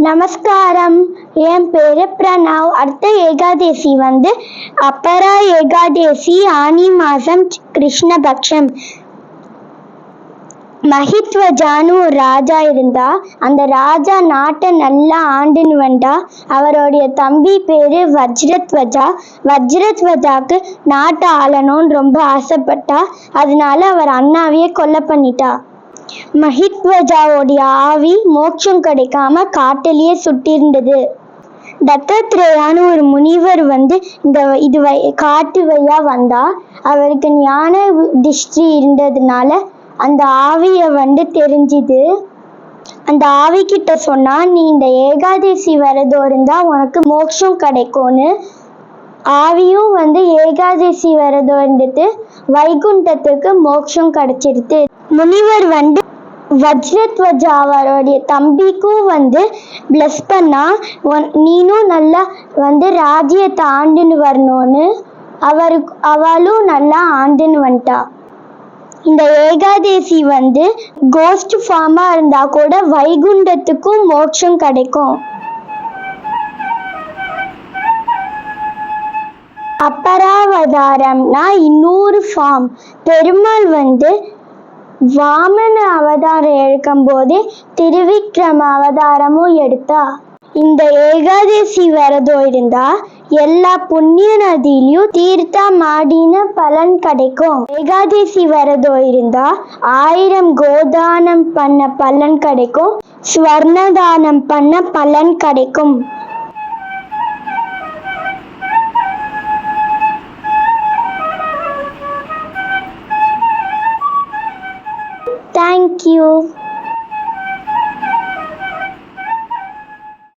நமஸ்காரம். என் பேரு பிரணவ். அடுத்த ஏகாதசி அப்பரா ஏகாதசி, ஆனி மாசம், கிருஷ்ணபக்ஷம். மஹித்வஜான்னு ஒரு ராஜா இருந்தா. அந்த ராஜா நாட்டை நல்லா ஆண்டுன்னு வந்தா. அவருடைய தம்பி பேரு வஜ்ரத்வஜா. வஜ்ரத்வஜாக்கு நாட்டை ஆளணும்னு ரொம்ப ஆசைப்பட்டா. அதனால அவர் அண்ணாவையே கொலை பண்ணிட்டா. மஹித்வஜாவுடைய ஆவி மோட்சம் கிடைக்காம காட்டிலேயே சுட்டிருந்தது. தத்தாத்ரேயான்னு ஒரு முனிவர் இது காட்டு வழியா வந்தா. அவருக்கு ஞான திருஷ்டி இருந்ததுனால அந்த ஆவிய தெரிஞ்சுது. அந்த ஆவி கிட்ட சொன்னா, நீ இந்த ஏகாதசி விரதம் இருந்தா உனக்கு மோட்சம் கிடைக்கும்னு. ஆவியும் ஏகாதசி விரதம் இருந்துட்டு வைகுண்டத்துக்கு மோட்சம் கிடைச்சிருது. முனிவர் வஜ்ரத்வஜா அவருடைய தம்பிக்கும் பிளஸ் பண்ணா, நீனும் நல்லா ராஜ்யத்தை ஆண்டுன்னு வரணும்னு. அவளும் நல்லா ஆண்டுன்னு வந்துட்டா. இந்த ஏகாதசி கோஸ்ட் ஃபார்மா இருந்தா கூட வைகுண்டத்துக்கும் மோட்சம் கிடைக்கும். அப்பராவதாரம்னா இன்னொரு ஃபார்ம். பெருமாள் வாமன அவதாரம் எடுக்கும் போதே திருவிக்ரம அவதாரமும் எடுத்தா. இந்த ஏகாதசி விரதம் இருந்தா எல்லா புண்ணிய நதியிலையும் தீர்த்தம் ஆடின பலன் கிடைக்கும். ஏகாதசி விரதம் இருந்தா 1000 கோதானம் பண்ண பலன் கிடைக்கும். ஸ்வர்ணதானம் பண்ண பலன் கிடைக்கும். Thank you.